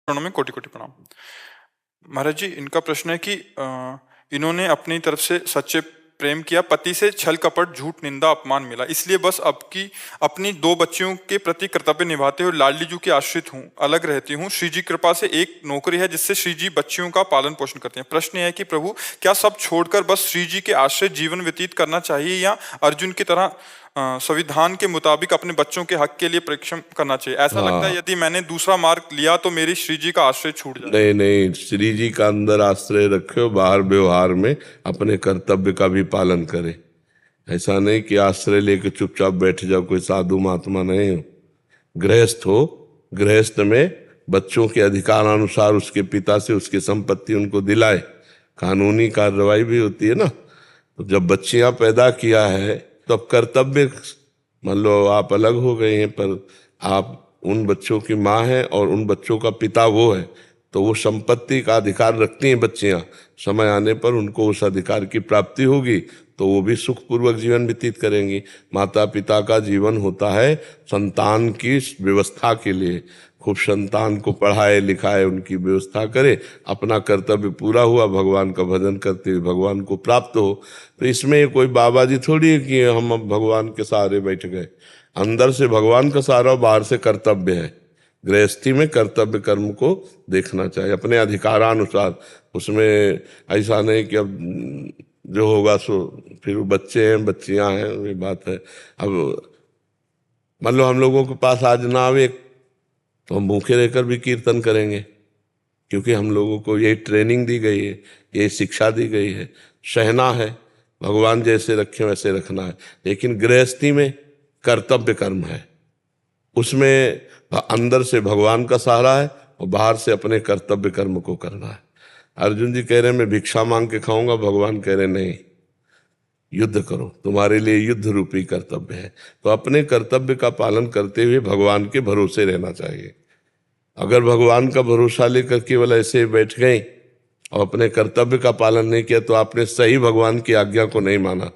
में कोटि कोटि प्रणाम। महाराज जी, इनका प्रश्न है कि इन्होंने अपनी तरफ से सच्चे प्रेम किया, पति से छल कपट झूठ निंदा अपमान मिला, इसलिए बस अब की अपनी दो बच्चियों के प्रति कर्तव्य निभाते हुए लाडली जू की आश्रित हूँ, अलग रहती हूँ। श्री जी कृपा से एक नौकरी है जिससे श्री जी बच्चियों का पालन पोषण करते हैं। प्रश्न है कि प्रभु, क्या सब छोड़कर बस श्री जी के आश्रय जीवन व्यतीत करना चाहिए या अर्जुन की तरह संविधान के मुताबिक अपने बच्चों के हक के लिए परिश्रम करना चाहिए? ऐसा लगता है यदि मैंने दूसरा मार्ग लिया तो मेरी श्री जी का आश्रय छूट जाए। नहीं नहीं, श्री जी का अंदर आश्रय रखे, बाहर व्यवहार में अपने कर्तव्य का भी पालन करे। ऐसा नहीं कि आश्रय लेके चुपचाप बैठ जाओ, कोई साधु महात्मा नहीं हो। गृहस्थ हो, गृहस्थ में बच्चों के अधिकार अनुसार उसके पिता से उसकी संपत्ति उनको दिलाए, कानूनी कार्रवाई भी होती है ना। तो जब बच्चियां पैदा किया है तो अब कर्तव्य, मान लो आप अलग हो गए हैं पर आप उन बच्चों की माँ है और उन बच्चों का पिता वो है, तो वो संपत्ति का अधिकार रखती हैं बच्चियां। समय आने पर उनको उस अधिकार की प्राप्ति होगी तो वो भी सुखपूर्वक जीवन व्यतीत करेंगी। माता पिता का जीवन होता है संतान की व्यवस्था के लिए, खूब संतान को पढ़ाए लिखाए, उनकी व्यवस्था करे, अपना कर्तव्य पूरा हुआ, भगवान का भजन करते हुए भगवान को प्राप्त हो। तो इसमें कोई बाबा जी थोड़ी है कि हम अब भगवान के सहारे बैठ गए। अंदर से भगवान का सहारा, बाहर से कर्तव्य है। गृहस्थी में कर्तव्य कर्म को देखना चाहिए अपने अधिकारानुसार। उसमें ऐसा नहीं कि अब जो होगा सो, फिर बच्चे हैं बच्चियां हैं, ये बात है। अब मान लो हम लोगों के पास आज ना आवे तो हम भूखे रहकर भी कीर्तन करेंगे, क्योंकि हम लोगों को यही ट्रेनिंग दी गई है, यही शिक्षा दी गई है। सहना है, भगवान जैसे रखे वैसे रखना है। लेकिन गृहस्थी में कर्तव्य कर्म है, उसमें अंदर से भगवान का सहारा है और बाहर से अपने कर्तव्य कर्म को करना है। अर्जुन जी कह रहे मैं भिक्षा मांग के खाऊंगा, भगवान कह रहे नहीं, युद्ध करो, तुम्हारे लिए युद्ध रूपी कर्तव्य है। तो अपने कर्तव्य का पालन करते हुए भगवान के भरोसे रहना चाहिए। अगर भगवान का भरोसा लेकर केवल ऐसे बैठ गए और अपने कर्तव्य का पालन नहीं किया तो आपने सही भगवान की आज्ञा को नहीं माना।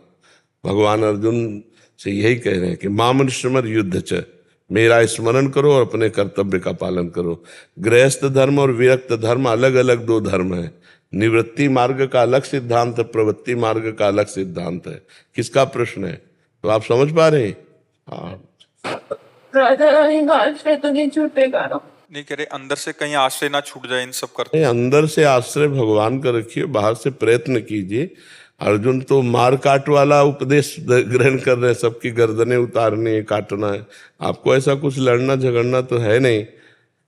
भगवान अर्जुन से यही कह रहे हैं कि मामन स्मर युद्ध च, मेरा स्मरण करो और अपने कर्तव्य का पालन करो। गृहस्थ धर्म और विरक्त धर्म अलग अलग दो धर्म है। निवृत्ति मार्ग का अलग सिद्धांत है, प्रवृत्ति मार्ग का अलग सिद्धांत है। किसका प्रश्न है तो आप समझ पा रहे हैं? हाँ, तो नहीं छूटेगा ना, नहीं कह रहे अंदर से कहीं आश्रय ना छूट जाए इन सब करते। अंदर से आश्रय भगवान का रखिए, बाहर से प्रयत्न कीजिए। अर्जुन तो मार काट वाला उपदेश ग्रहण कर रहे हैं, सबकी गर्दनें उतारनी है, काटना है। आपको ऐसा कुछ लड़ना झगड़ना तो है नहीं।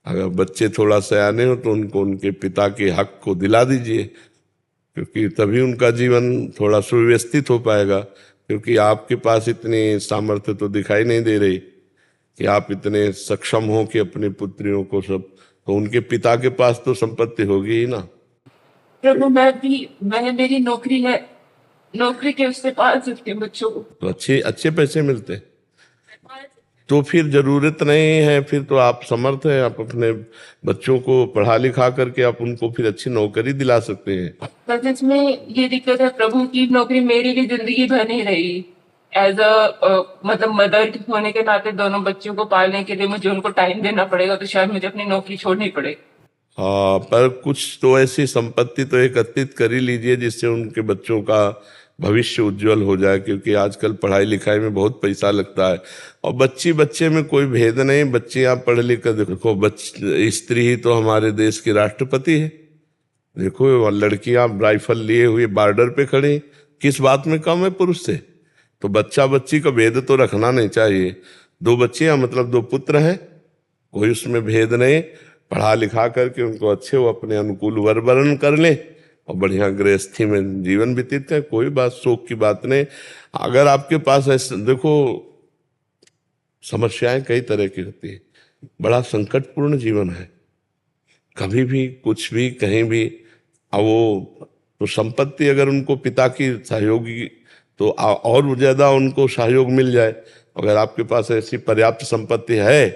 अगर बच्चे थोड़ा सयाने हो तो उनको उनके पिता के हक को दिला दीजिए, क्योंकि तभी उनका जीवन थोड़ा सुव्यवस्थित हो पाएगा। क्योंकि आपके पास इतनी सामर्थ्य तो दिखाई नहीं दे रही कि आप इतने सक्षम हो कि अपनी पुत्रियों को सब, तो उनके पिता के पास तो संपत्ति होगी ही ना। प्रभु मैंने मेरी नौकरी है, नौकरी के उससे पाल सकती हूँ बच्चों को, तो अच्छे पैसे मिलते, तो फिर जरूरत नहीं है, फिर तो आप समर्थ हैं, आप अपने बच्चों को पढ़ा लिखा करके आप उनको फिर अच्छी नौकरी दिला सकते हैं। पर इसमें ये दिक्कत है प्रभु की नौकरी मेरी भी जिंदगी भर नहीं रही। एज अ मतलब मदर होने के नाते दोनों बच्चों को पालने के लिए मुझे उनको टाइम देना पड़ेगा, तो शायद मुझे अपनी नौकरी छोड़नी पड़े। हाँ, पर कुछ तो ऐसी संपत्ति तो एकत्रित कर ही लीजिए जिससे उनके बच्चों का भविष्य उज्जवल हो जाए, क्योंकि आजकल पढ़ाई लिखाई में बहुत पैसा लगता है। और बच्ची बच्चे में कोई भेद नहीं, बच्चियां पढ़ लिख कर देखो, स्त्री ही तो हमारे देश की राष्ट्रपति है। देखो लड़कियां राइफल लिए हुए बॉर्डर पे खड़ी, किस बात में कम है पुरुष से? तो बच्चा बच्ची का भेद तो रखना नहीं चाहिए। दो बच्चियां मतलब दो पुत्र हैं, कोई उसमें भेद नहीं। पढ़ा लिखा करके उनको अच्छे वो अपने अनुकूल वर वर्ण कर ले और बढ़िया गृहस्थी में जीवन व्यतीत करें, कोई बात शोक की बात नहीं। अगर आपके पास ऐसे देखो, समस्याएं कई तरह की होती है, बड़ा संकटपूर्ण जीवन है, कभी भी कुछ भी कहीं भी। अब वो तो संपत्ति अगर उनको पिता की सहयोगी तो और ज्यादा उनको सहयोग मिल जाए। अगर आपके पास ऐसी पर्याप्त संपत्ति है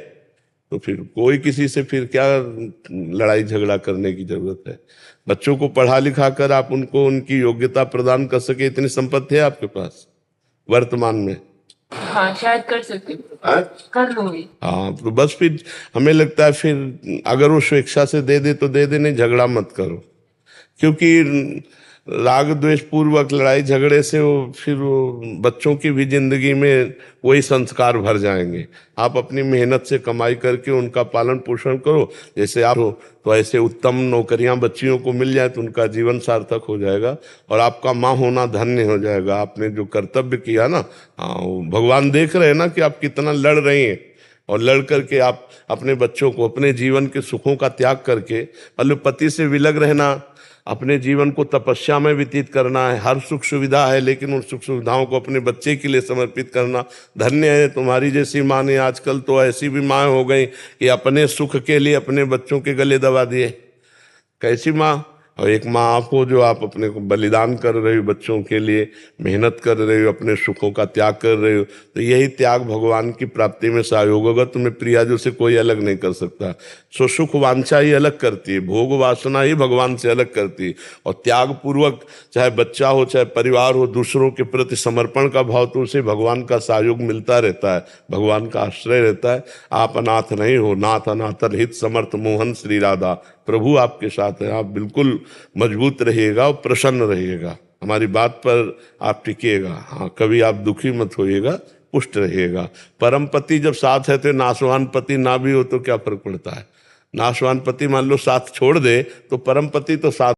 तो फिर कोई किसी से फिर क्या लड़ाई झगड़ा करने की जरूरत है। बच्चों को पढ़ा लिखा कर आप उनको उनकी योग्यता प्रदान कर सके, इतनी संपत्ति है आपके पास वर्तमान में। हाँ शायद कर सकती हूँ, हाँ? कर लूंगी। हाँ तो बस फिर हमें लगता है फिर अगर वो स्वेच्छा से दे दे तो दे दे, नहीं झगड़ा मत करो, क्योंकि राग द्वेष पूर्वक लड़ाई झगड़े से वो बच्चों की भी जिंदगी में वही संस्कार भर जाएंगे। आप अपनी मेहनत से कमाई करके उनका पालन पोषण करो, जैसे आप हो तो ऐसे उत्तम नौकरियां बच्चियों को मिल जाए तो उनका जीवन सार्थक हो जाएगा और आपका माँ होना धन्य हो जाएगा। आपने जो कर्तव्य किया ना, हाँ वो भगवान देख रहे हैं ना कि आप कितना लड़ रही हैं, और लड़ करके आप अपने बच्चों को अपने जीवन के सुखों का त्याग करके, मतलब पति से विलग रहना, अपने जीवन को तपस्या में व्यतीत करना है, हर सुख सुविधा है लेकिन उन सुख सुविधाओं को अपने बच्चे के लिए समर्पित करना, धन्य है तुम्हारी जैसी माँ ने। आजकल तो ऐसी भी माँ हो गई कि अपने सुख के लिए अपने बच्चों के गले दबा दिए। कैसी माँ? और एक माँ आप हो जो आप अपने को बलिदान कर रहे हो बच्चों के लिए, मेहनत कर रहे हो, अपने सुखों का त्याग कर रहे हो, तो यही त्याग भगवान की प्राप्ति में सहयोग होगा। तुम्हें प्रियाजों से कोई अलग नहीं कर सकता। सो सुख वांछा ही अलग करती है, भोग वासना ही भगवान से अलग करती है। और त्याग पूर्वक चाहे बच्चा हो चाहे परिवार हो, दूसरों के प्रति समर्पण का भाव, तो उसे भगवान का सहयोग मिलता रहता है, भगवान का आश्रय रहता है। आप अनाथ नहीं हो, नाथ अनाथर हित समर्थ मोहन श्री राधा, प्रभु आपके साथ है। आप बिल्कुल मजबूत रहिएगा और प्रसन्न रहिएगा, हमारी बात पर आप टिकिएगा। हाँ कभी आप दुखी मत होइएगा, पुष्ट रहिएगा। परम पति जब साथ है तो नाशवान पति ना भी हो तो क्या फर्क पड़ता है। नाशवान पति मान लो साथ छोड़ दे तो परम पति तो साथ